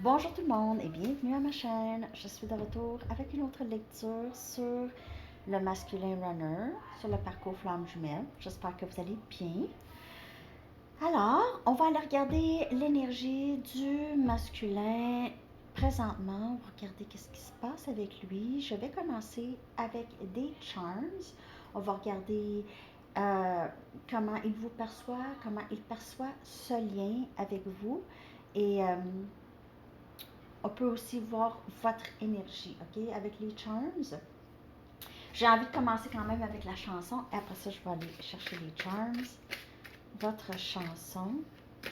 Bonjour tout le monde et bienvenue à ma chaîne. Je suis de retour avec une autre lecture sur le masculin runner, sur le parcours flamme jumelle. J'espère que vous allez bien. Alors, on va aller regarder l'énergie du masculin présentement. On va regarder qu'est-ce qui se passe avec lui. Je vais commencer avec des charms. On va regarder comment il vous perçoit, comment il perçoit ce lien avec vous. Et on peut aussi voir votre énergie, OK, avec les charms. J'ai envie de commencer quand même avec la chanson. Et après ça, je vais aller chercher les charms. Votre chanson.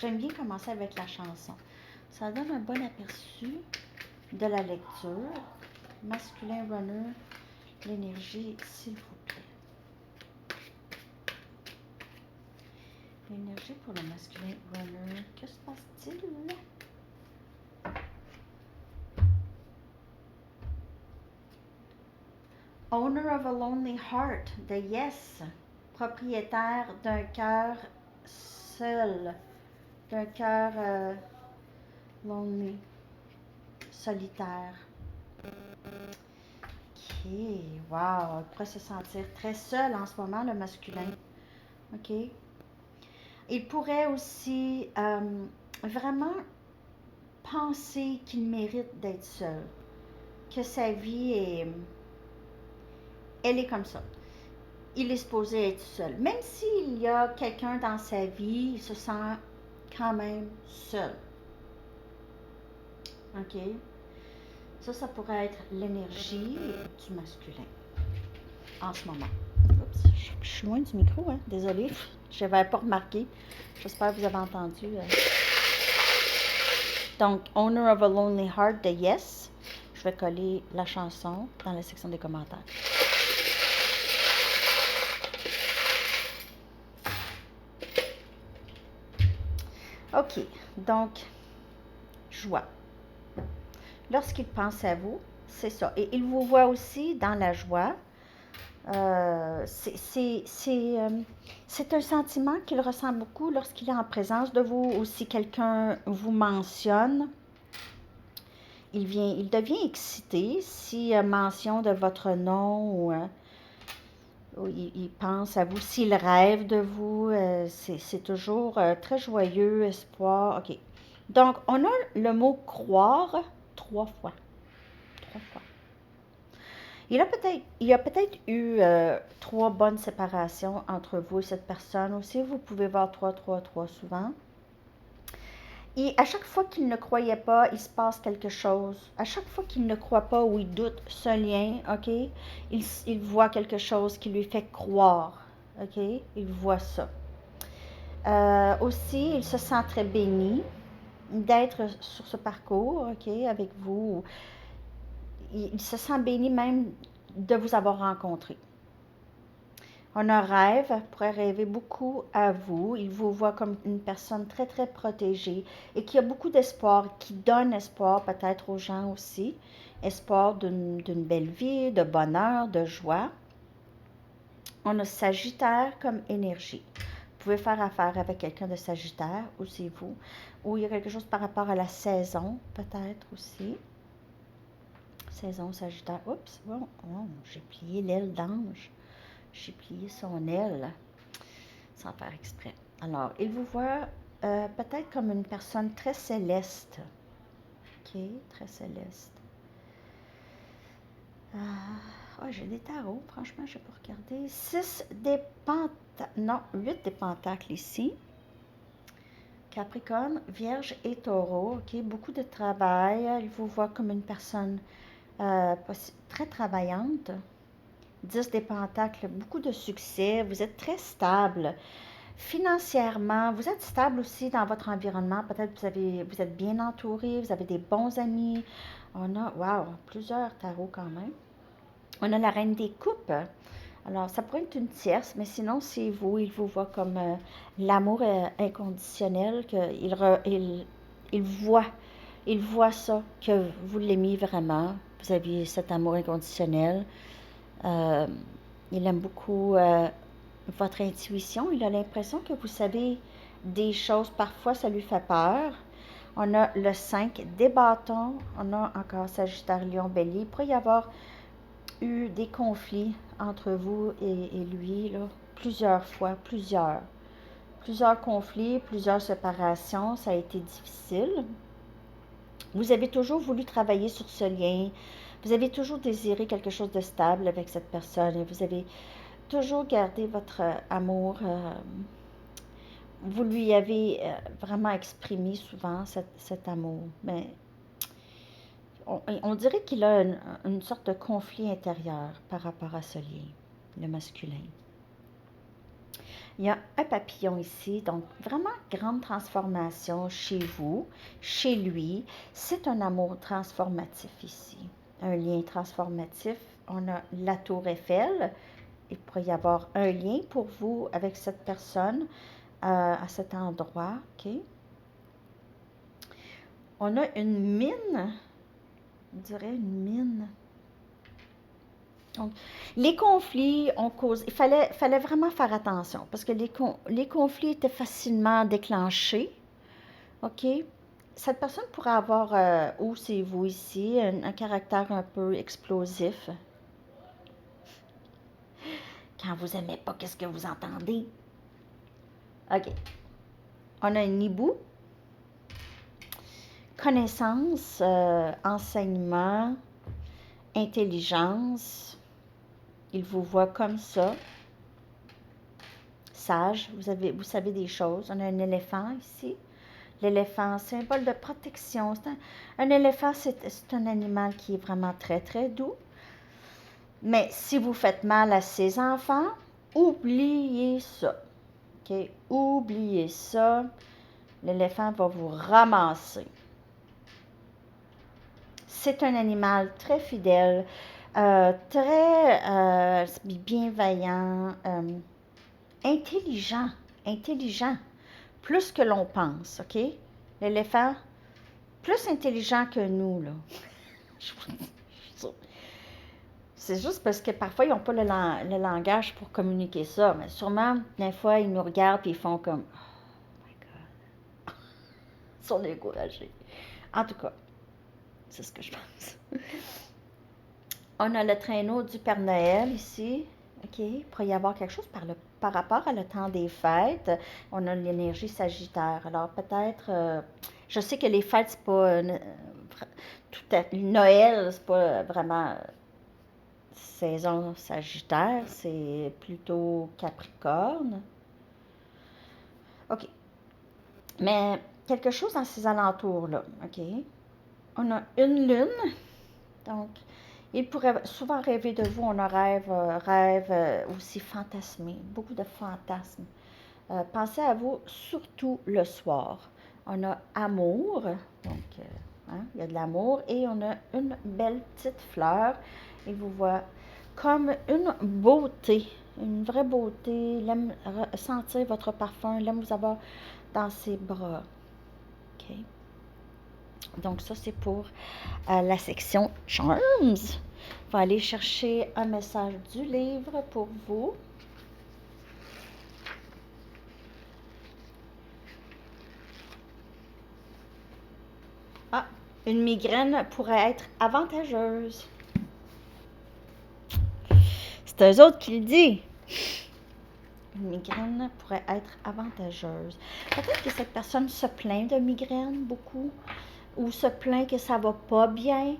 J'aime bien commencer avec la chanson. Ça donne un bon aperçu de la lecture. Masculin runner, l'énergie, s'il vous plaît. L'énergie pour le masculin runner. Que se passe-t-il? Owner of a lonely heart, de Yes, propriétaire d'un cœur seul, d'un cœur lonely, solitaire. Ok, wow, il pourrait se sentir très seul en ce moment, le masculin. Ok. Il pourrait aussi vraiment penser qu'il mérite d'être seul, que sa vie elle est comme ça. Il est supposé être seul. Même s'il y a quelqu'un dans sa vie, il se sent quand même seul. OK? Ça pourrait être l'énergie du masculin en ce moment. Oups, je suis loin du micro, hein? Désolée, je n'avais pas remarqué. J'espère que vous avez entendu. Donc, Owner of a Lonely Heart de Yes. Je vais coller la chanson dans la section des commentaires. OK, donc, joie. Lorsqu'il pense à vous, c'est ça. Et il vous voit aussi dans la joie. C'est un sentiment qu'il ressent beaucoup lorsqu'il est en présence de vous ou si quelqu'un vous mentionne. Il devient excité s'il y a mention de votre nom ou il pense à vous, s'il rêve de vous. C'est toujours très joyeux, espoir. OK. Donc, on a le mot croire 3 fois. 3 fois. Il y a peut-être eu 3 bonnes séparations entre vous et cette personne aussi. Vous pouvez voir 3, 3, 3 souvent. Et à chaque fois qu'il ne croyait pas, il se passe quelque chose. À chaque fois qu'il ne croit pas ou il doute ce lien, OK, il voit quelque chose qui lui fait croire. OK, il voit ça. Aussi, il se sent très béni d'être sur ce parcours, OK, avec vous. Il se sent béni même de vous avoir rencontré. On a rêve, pourrait rêver beaucoup à vous. Il vous voit comme une personne très, très protégée et qui a beaucoup d'espoir, qui donne espoir peut-être aux gens aussi. Espoir d'une belle vie, de bonheur, de joie. On a Sagittaire comme énergie. Vous pouvez faire affaire avec quelqu'un de Sagittaire, ou c'est vous. Ou il y a quelque chose par rapport à la saison, peut-être aussi. Saison Sagittaire. Oups, bon, j'ai plié l'aile d'ange. J'ai plié son aile sans faire exprès. Alors, il vous voit peut-être comme une personne très céleste. OK, très céleste. J'ai des tarots, franchement, je n'ai pas regardé. 6 des pentacles, non, 8 des pentacles ici. Capricorne, Vierge et Taureau, OK, beaucoup de travail. Il vous voit comme une personne très travaillante. 10 des pentacles, beaucoup de succès. Vous êtes très stable. Financièrement, vous êtes stable aussi dans votre environnement. Peut-être que vous êtes bien entouré, vous avez des bons amis. On a, plusieurs tarots quand même. On a la reine des coupes. Alors, ça pourrait être une tierce, mais sinon, c'est vous. Il vous voit comme l'amour inconditionnel, il voit ça, que vous l'aimez vraiment. Vous avez cet amour inconditionnel. Il aime beaucoup votre intuition. Il a l'impression que vous savez des choses. Parfois, ça lui fait peur. On a le 5 des bâtons. On a encore Sagittaire, Lion, Bélier. Il pourrait y avoir eu des conflits entre vous et lui, là, plusieurs fois, plusieurs conflits, plusieurs séparations. Ça a été difficile. Vous avez toujours voulu travailler sur ce lien. Vous avez toujours désiré quelque chose de stable avec cette personne et vous avez toujours gardé votre amour. Vous lui avez vraiment exprimé souvent cet amour. Mais on dirait qu'il a une sorte de conflit intérieur par rapport à ce lien, le masculin. Il y a un papillon ici, donc vraiment grande transformation chez vous, chez lui. C'est un amour transformatif ici, un lien transformatif. On a la tour Eiffel. Il pourrait y avoir un lien pour vous avec cette personne à cet endroit. OK? On a une mine, on dirait une mine. Donc, les conflits ont causé. Il fallait vraiment faire attention parce que les conflits étaient facilement déclenchés. OK? Cette personne pourrait avoir, ou c'est vous ici, un caractère un peu explosif. Quand vous n'aimez pas, qu'est-ce que vous entendez? OK. On a un hibou. Connaissance, enseignement, intelligence. Il vous voit comme ça. Sage, vous savez des choses. On a un éléphant ici. L'éléphant, symbole de protection. Un éléphant, c'est un animal qui est vraiment très, très doux. Mais si vous faites mal à ses enfants, oubliez ça. OK? Oubliez ça. L'éléphant va vous ramasser. C'est un animal très fidèle, très bienveillant, intelligent, plus que l'on pense, OK? L'éléphant, plus intelligent que nous, là. C'est juste parce que parfois, ils n'ont pas le langage pour communiquer ça, mais sûrement, des fois, ils nous regardent et ils font comme « Oh my God! » Ils sont découragés. En tout cas, c'est ce que je pense. On a le traîneau du Père Noël ici. OK, il pourrait y avoir quelque chose par rapport à le temps des fêtes. On a l'énergie Sagittaire. Alors peut-être, je sais que les fêtes, c'est pas Noël, c'est pas vraiment saison Sagittaire, c'est plutôt Capricorne. OK. Mais quelque chose dans ces alentours-là. OK. On a une lune. Donc, il pourrait souvent rêver de vous. On a rêve aussi fantasmé, beaucoup de fantasmes. Pensez à vous surtout le soir. On a amour, donc il y a de l'amour, et on a une belle petite fleur. Il vous voit comme une beauté, une vraie beauté. Il aime sentir votre parfum, il aime vous avoir dans ses bras. OK? Donc ça, c'est pour la section Charms. On va aller chercher un message du livre pour vous. Ah, une migraine pourrait être avantageuse. C'est eux autres qui le disent. Une migraine pourrait être avantageuse. Peut-être que cette personne se plaint de migraine beaucoup ou se plaint que ça va pas bien,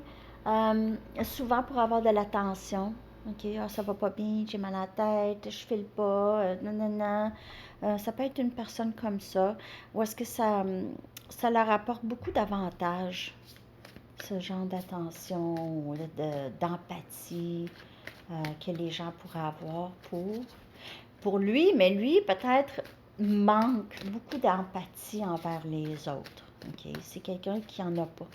souvent pour avoir de l'attention. OK, ça va pas bien, j'ai mal à la tête, je file pas, non. Ça peut être une personne comme ça. Ou est-ce que ça leur apporte beaucoup d'avantages, ce genre d'attention ou d'empathie que les gens pourraient avoir pour lui, mais lui, peut-être, manque beaucoup d'empathie envers les autres. OK? C'est quelqu'un qui n'en a pas.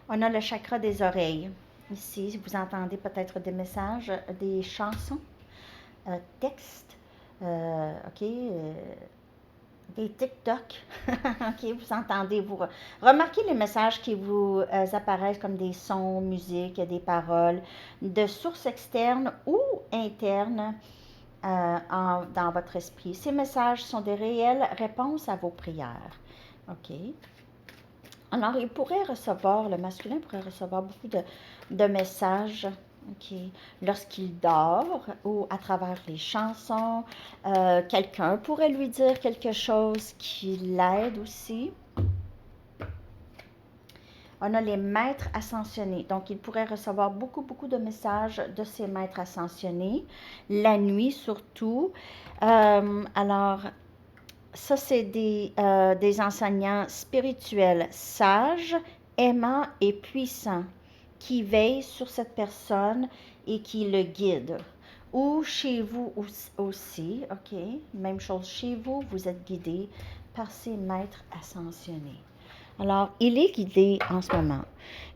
On a le chakra des oreilles. Ici, vous entendez peut-être des messages, des chansons, textes, OK? Des TikTok. OK, vous entendez, vous remarquez les messages qui vous apparaissent comme des sons, musique, des paroles de sources externes ou internes dans votre esprit. Ces messages sont des réelles réponses à vos prières. OK? Alors, le masculin pourrait recevoir beaucoup de messages, OK, lorsqu'il dort ou à travers les chansons. Quelqu'un pourrait lui dire quelque chose qui l'aide aussi. On a les maîtres ascensionnés. Donc, il pourrait recevoir beaucoup de messages de ces maîtres ascensionnés, la nuit surtout. Alors, ça, c'est des enseignants spirituels, sages, aimants et puissants, qui veillent sur cette personne et qui le guident. Ou chez vous aussi, OK? Même chose chez vous, vous êtes guidé par ces maîtres ascensionnés. Alors, il est guidé en ce moment.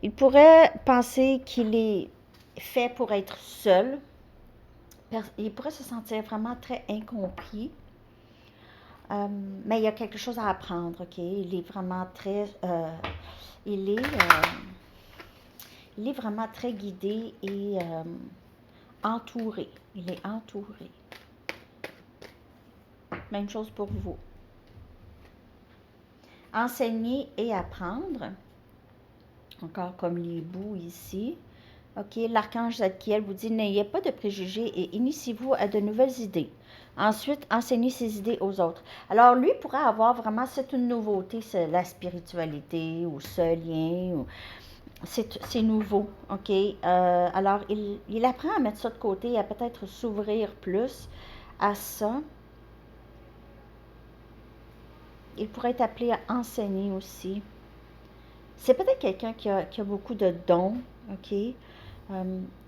Il pourrait penser qu'il est fait pour être seul. Il pourrait se sentir vraiment très incompris. Mais il y a quelque chose à apprendre, OK? Il est vraiment très... il est vraiment très guidé et entouré. Il est entouré. Même chose pour vous. Enseigner et apprendre. Encore comme les bouts ici. OK, l'archange Zadkiel vous dit, n'ayez pas de préjugés et initiez-vous à de nouvelles idées. Ensuite, enseignez ces idées aux autres. Alors, lui pourrait avoir vraiment, c'est une nouveauté, c'est la spiritualité ou ce lien. C'est nouveau, OK? Alors, il apprend à mettre ça de côté, à peut-être s'ouvrir plus à ça. Il pourrait être appelé à enseigner aussi. C'est peut-être quelqu'un qui a beaucoup de dons, OK?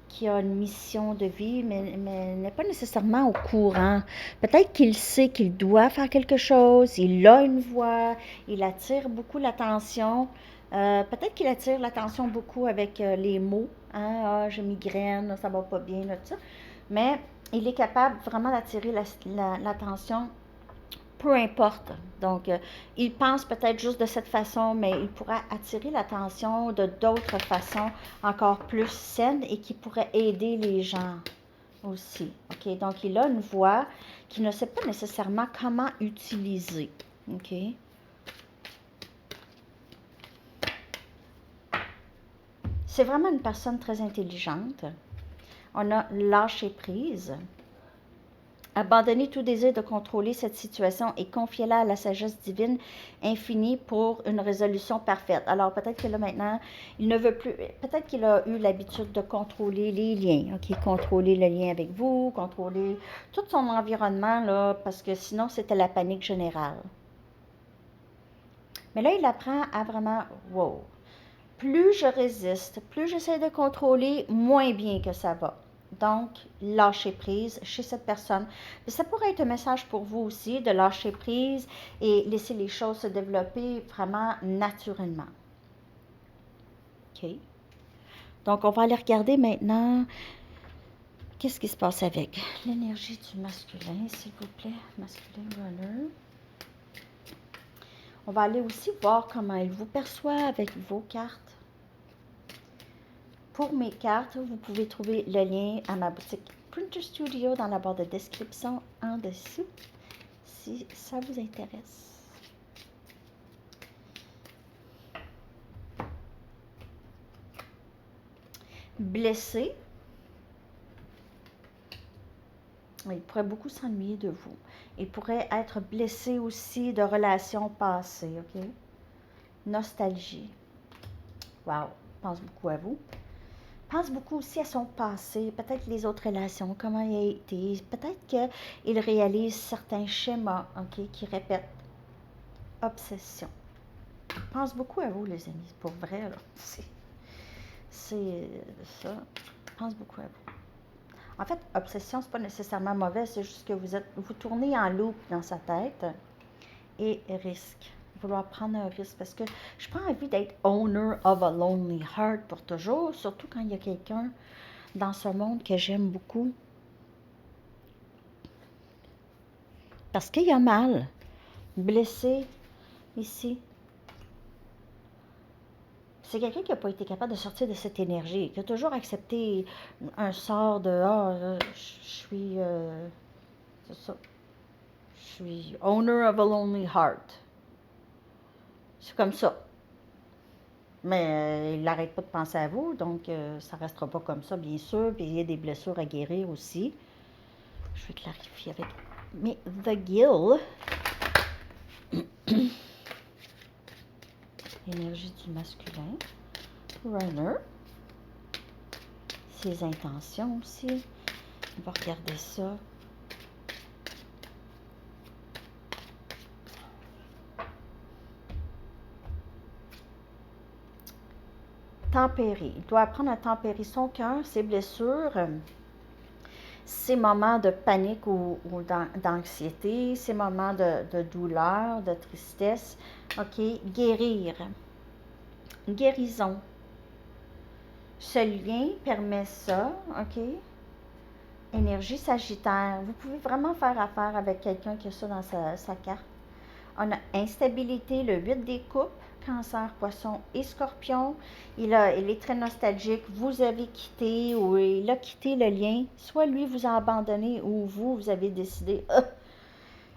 Qui a une mission de vie, mais n'est pas nécessairement au courant. Peut-être qu'il sait qu'il doit faire quelque chose, il a une voix, il attire beaucoup l'attention. Peut-être qu'il attire l'attention beaucoup avec les mots. Hein? Ah, j'ai migraine, ça va pas bien, là, tout ça. Mais il est capable vraiment d'attirer l'attention, peu importe. Donc, il pense peut-être juste de cette façon, mais il pourrait attirer l'attention de d'autres façons encore plus saines et qui pourraient aider les gens aussi. OK? Donc, il a une voix qu'il ne sait pas nécessairement comment utiliser. OK? C'est vraiment une personne très intelligente. On a lâché prise. Abandonnez tout désir de contrôler cette situation et confiez-la à la sagesse divine infinie pour une résolution parfaite. Alors peut-être que là maintenant, il ne veut plus, peut-être qu'il a eu l'habitude de contrôler les liens, OK? Contrôler le lien avec vous, contrôler tout son environnement, là, parce que sinon c'était la panique générale. Mais là, il apprend à vraiment, wow, plus je résiste, plus j'essaie de contrôler, moins bien que ça va. Donc, lâcher prise chez cette personne. Ça pourrait être un message pour vous aussi de lâcher prise et laisser les choses se développer vraiment naturellement. OK? Donc, on va aller regarder maintenant qu'est-ce qui se passe avec l'énergie du masculin, s'il vous plaît. Masculin runner. On va aller aussi voir comment il vous perçoit avec vos cartes. Pour mes cartes, vous pouvez trouver le lien à ma boutique Printer Studio dans la barre de description en dessous, si ça vous intéresse. Blessé. Il pourrait beaucoup s'ennuyer de vous. Il pourrait être blessé aussi de relations passées, OK? Nostalgie. Wow, je pense beaucoup à vous. Pense beaucoup aussi à son passé, peut-être les autres relations, comment il a été. Peut-être qu'il réalise certains schémas, OK, qui répètent. Obsession. Pense beaucoup à vous, les amis, pour vrai, là. C'est ça. Pense beaucoup à vous. En fait, obsession, c'est pas nécessairement mauvais, c'est juste que vous tournez en loop dans sa tête. Et risque. Vouloir prendre un risque, parce que je n'ai pas envie d'être owner of a lonely heart pour toujours, surtout quand il y a quelqu'un dans ce monde que j'aime beaucoup. Parce qu'il y a mal. Blessé ici. C'est quelqu'un qui n'a pas été capable de sortir de cette énergie, qui a toujours accepté un sort de « Ah, je suis C'est ça. Je suis owner of a lonely heart. C'est comme ça. Mais il n'arrête pas de penser à vous, donc ça ne restera pas comme ça, bien sûr. Puis il y a des blessures à guérir aussi. Je vais clarifier avec... Mais The Gill, énergie du masculin, Runner, ses intentions aussi. On va regarder ça. Tempérer. Il doit apprendre à tempérer son cœur, ses blessures, ces moments de panique ou d'anxiété, ces moments de douleur, de tristesse. OK, guérir. Guérison. Ce lien permet ça, OK? Énergie sagittaire. Vous pouvez vraiment faire affaire avec quelqu'un qui a ça dans sa carte. On a instabilité, le 8 des coupes, cancer, poisson et scorpion. Il est très nostalgique. Vous avez quitté ou il a quitté le lien. Soit lui vous a abandonné ou vous avez décidé,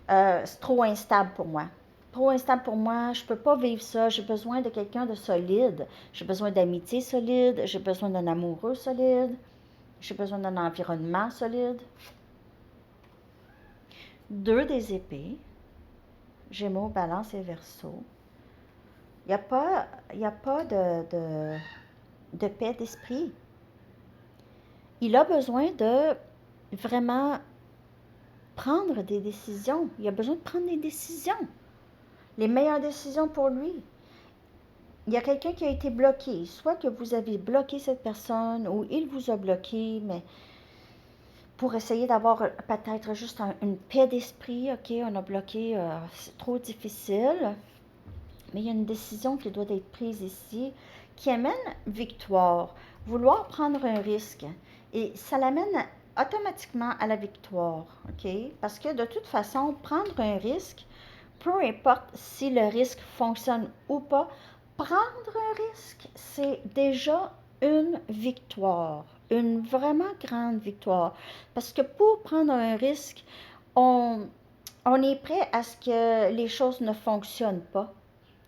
c'est trop instable pour moi. Trop instable pour moi, je ne peux pas vivre ça. J'ai besoin de quelqu'un de solide. J'ai besoin d'amitié solide. J'ai besoin d'un amoureux solide. J'ai besoin d'un environnement solide. 2 des épées. Gémeaux, Balance et Verseau. Il n'y a pas de paix d'esprit. Il a besoin de vraiment prendre des décisions. Il a besoin de prendre des décisions. Les meilleures décisions pour lui. Il y a quelqu'un qui a été bloqué. Soit que vous avez bloqué cette personne ou il vous a bloqué, mais pour essayer d'avoir peut-être juste une paix d'esprit, OK, on a bloqué, c'est trop difficile. Mais il y a une décision qui doit être prise ici qui amène victoire. Vouloir prendre un risque. Et ça l'amène automatiquement à la victoire. OK? Parce que de toute façon, prendre un risque, peu importe si le risque fonctionne ou pas, prendre un risque, c'est déjà une victoire. Une vraiment grande victoire. Parce que pour prendre un risque, on est prêt à ce que les choses ne fonctionnent pas.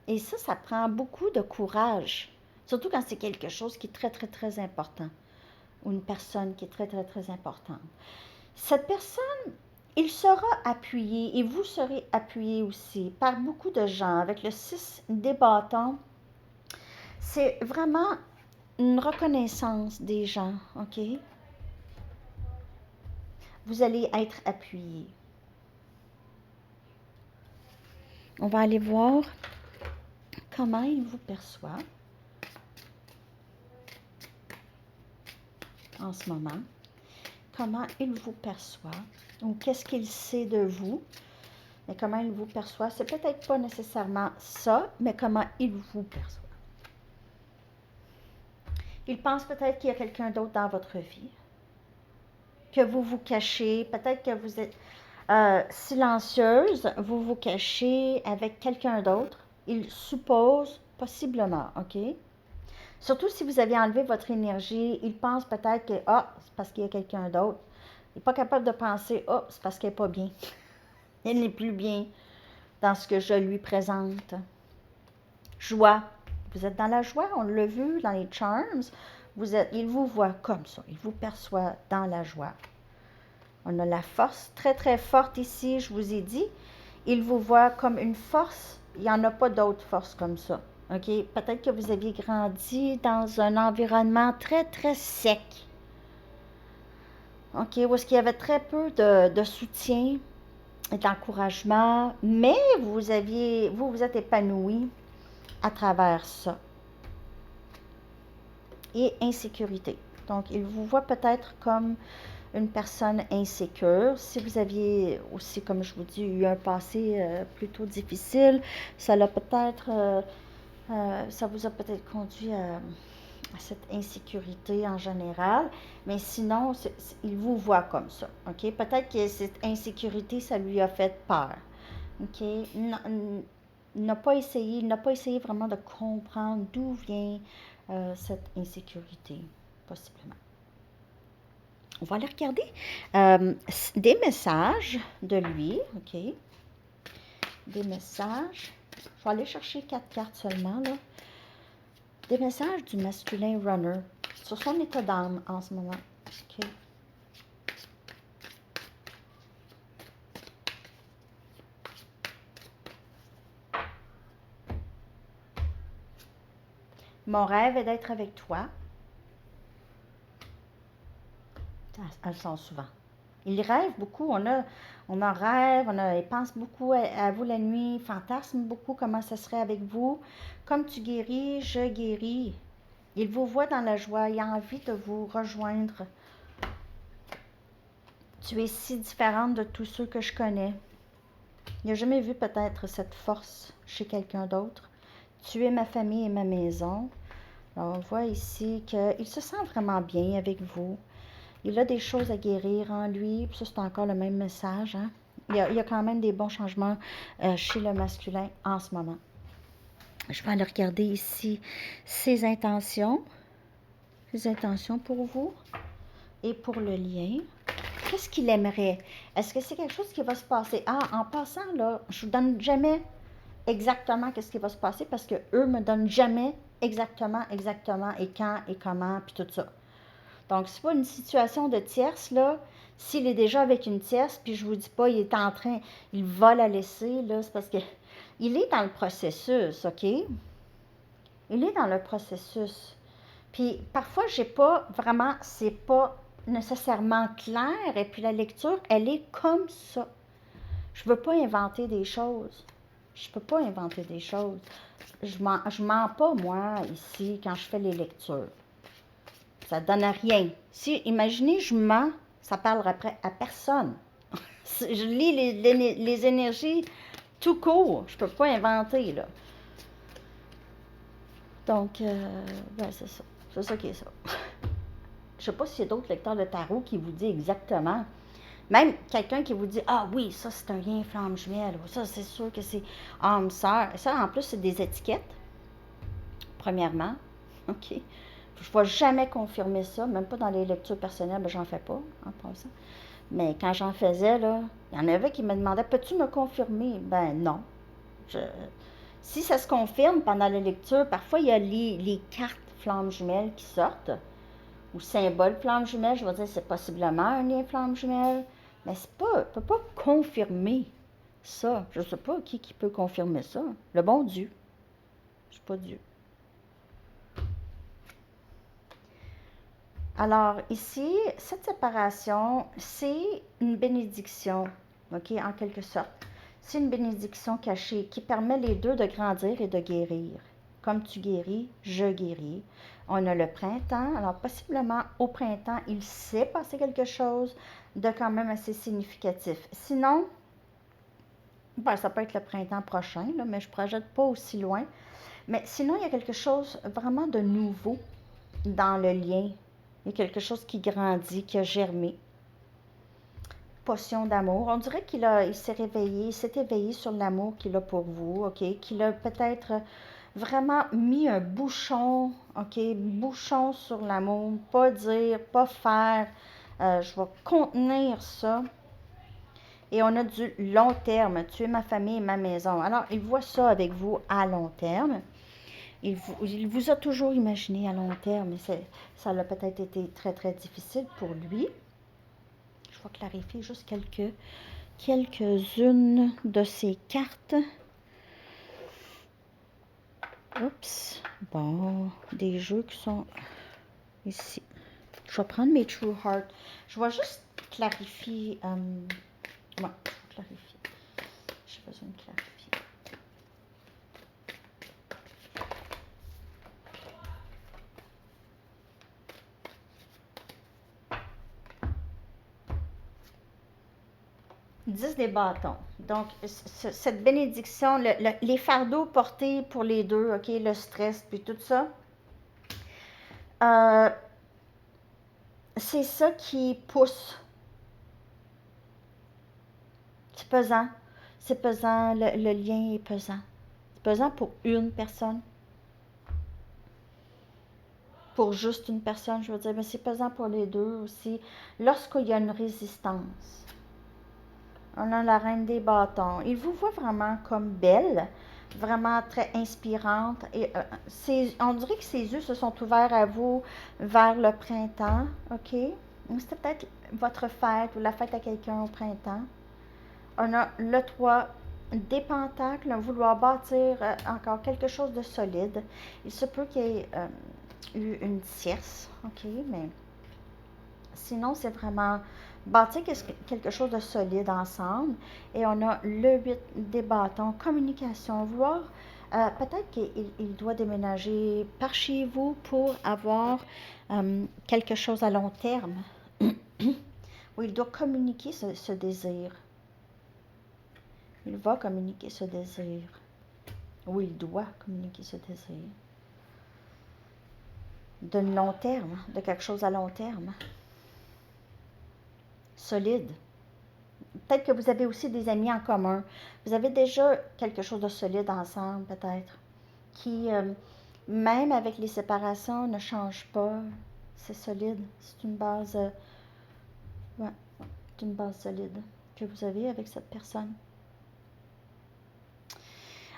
Et ça prend beaucoup de courage. Surtout quand c'est quelque chose qui est très, très, très important. Ou une personne qui est très, très, très importante. Cette personne, il sera appuyé et vous serez appuyé aussi par beaucoup de gens. Avec le 6 des bâtons, c'est vraiment une reconnaissance des gens, OK? Vous allez être appuyé. On va aller voir comment il vous perçoit en ce moment. Comment il vous perçoit ou qu'est-ce qu'il sait de vous, mais comment il vous perçoit. C'est peut-être pas nécessairement ça, mais comment il vous perçoit. Il pense peut-être qu'il y a quelqu'un d'autre dans votre vie, que vous vous cachez, peut-être que vous êtes silencieuse, vous vous cachez avec quelqu'un d'autre. Il suppose possiblement, OK? Surtout si vous avez enlevé votre énergie, il pense peut-être que, c'est parce qu'il y a quelqu'un d'autre. Il n'est pas capable de penser, c'est parce qu'elle n'est pas bien. Elle n'est plus bien dans ce que je lui présente. Joie. Vous êtes dans la joie, on l'a vu dans les charms. Il vous voit comme ça, il vous perçoit dans la joie. On a la force très très forte ici, je vous ai dit. Il vous voit comme une force, il n'y en a pas d'autre force comme ça. OK? Peut-être que vous aviez grandi dans un environnement très très sec. OK? Où est-ce qu'il y avait très peu de soutien et d'encouragement, mais vous êtes épanoui à travers ça. Et insécurité. Donc, il vous voit peut-être comme une personne insécure. Si vous aviez aussi, comme je vous dis, eu un passé plutôt difficile, ça vous a peut-être conduit à cette insécurité en général, mais sinon, il vous voit comme ça, OK? Peut-être que cette insécurité, ça lui a fait peur, OK? Il n'a pas essayé vraiment de comprendre d'où vient cette insécurité, possiblement. On va aller regarder des messages de lui, OK? Des messages. Je vais aller chercher 4 cartes seulement, là. Des messages du masculin runner sur son état d'âme en ce moment. OK? Mon rêve est d'être avec toi. Elles sont souvent. Il rêve beaucoup, on en rêve, il pense beaucoup à vous la nuit, fantasme beaucoup comment ça serait avec vous. Comme tu guéris, je guéris. Il vous voit dans la joie, il a envie de vous rejoindre. Tu es si différente de tous ceux que je connais. Il n'a jamais vu peut-être cette force chez quelqu'un d'autre. Tu es ma famille et ma maison. Alors, on voit ici qu'il se sent vraiment bien avec vous. Il a des choses à guérir en lui. Puis ça, c'est encore le même message. Hein? Il y a quand même des bons changements chez le masculin en ce moment. Je vais aller regarder ici ses intentions. Ses intentions pour vous et pour le lien. Qu'est-ce qu'il aimerait? Est-ce que c'est quelque chose qui va se passer? Ah, en passant, là, je ne vous donne jamais exactement qu'est-ce qui va se passer parce qu'eux ne me donnent jamais exactement, et quand, et comment, puis tout ça. Donc, c'est pas une situation de tierce, là. S'il est déjà avec une tierce, puis je vous dis pas, il est en train, il va la laisser, là, c'est parce que il est dans le processus, OK? Il est dans le processus. Puis, parfois, j'ai pas vraiment, c'est pas nécessairement clair, et puis la lecture, elle est comme ça. Je veux pas inventer des choses. Je peux pas inventer des choses. Je mens pas, moi, ici, quand je fais les lectures. Ça ne donne rien. Si, imaginez, je mens, ça parlera après à personne. Je lis les énergies tout court. Je ne peux pas inventer, là. Donc, ben, c'est ça. C'est ça qui est ça. Je ne sais pas s'il y a d'autres lecteurs de tarot qui vous disent exactement. Même quelqu'un qui vous dit « Ah oui, ça c'est un lien flamme jumelle » ou « Ça c'est sûr que c'est âme sœur ». Ça, en plus, c'est des étiquettes, premièrement. OK? Je ne vais jamais confirmer ça, même pas dans les lectures personnelles, ben, j'en fais pas, en passant. Mais quand j'en faisais, là, il y en avait qui me demandaient « Peux-tu me confirmer? » Ben non. Si ça se confirme pendant la lecture, parfois il y a les cartes flammes jumelles qui sortent, ou symbole flamme jumelle, je vais dire c'est possiblement un lien flamme jumelle, mais c'est pas, ne peut pas confirmer ça. Je ne sais pas qui peut confirmer ça. Le bon Dieu. Je ne suis pas Dieu. Alors ici, cette séparation, c'est une bénédiction, ok, en quelque sorte. C'est une bénédiction cachée qui permet les deux de grandir et de guérir. Comme tu guéris, je guéris. On a le printemps, alors possiblement au printemps, il s'est passé quelque chose de quand même assez significatif. Sinon, ben, ça peut être le printemps prochain, là, mais je ne projette pas aussi loin. Mais sinon, il y a quelque chose vraiment de nouveau dans le lien. Il y a quelque chose qui grandit, qui a germé. Potion d'amour. On dirait qu'il s'est réveillé, il s'est éveillé sur l'amour qu'il a pour vous, OK? Qu'il a peut-être vraiment mis un bouchon, OK? Bouchon sur l'amour. Pas dire, pas faire. Je vais contenir ça. Et on a du long terme. Tu es ma famille et ma maison. Alors, il voit ça avec vous à long terme. Il vous a toujours imaginé à long terme, mais ça a peut-être été très, très difficile pour lui. Je vais clarifier juste quelques-unes de ces cartes. Oups. Bon, des jeux qui sont ici. Je vais prendre mes True Heart. Je vais juste clarifier. Ouais, je vais clarifier. J'ai besoin de clarifier. Dix des bâtons. Donc, cette bénédiction, les fardeaux portés pour les deux, OK, le stress, puis tout ça, c'est ça qui pousse. C'est pesant. C'est pesant, le lien est pesant. C'est pesant pour une personne. pour juste une personne, je veux dire, mais c'est pesant pour les deux aussi. Lorsqu'il y a une résistance, on a la reine des bâtons. Il vous voit vraiment comme belle, vraiment très inspirante. Et on dirait que ses yeux se sont ouverts à vous vers le printemps, OK? C'était peut-être votre fête ou la fête à quelqu'un au printemps. On a le 3 des pentacles, vouloir bâtir encore quelque chose de solide. Il se peut qu'il y ait eu une tierce, OK? Mais sinon, c'est vraiment bâtir quelque chose de solide ensemble. Et on a le 8 des bâtons, communication, vouloir peut-être qu'il doit déménager par chez vous pour avoir quelque chose à long terme. Où il doit communiquer ce désir. Il va communiquer ce désir. Ou il doit communiquer ce désir. De long terme, de quelque chose à long terme. Solide. Peut-être que vous avez aussi des amis en commun. Vous avez déjà quelque chose de solide ensemble, peut-être. Qui, même avec les séparations, ne change pas. C'est solide. C'est une base, ouais, c'est une base solide que vous avez avec cette personne.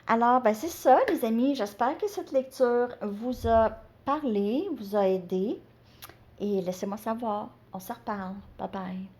Alors, ben c'est ça, les amis. J'espère que cette lecture vous a parlé, vous a aidé. Et laissez-moi savoir. On se reparle. Bye bye.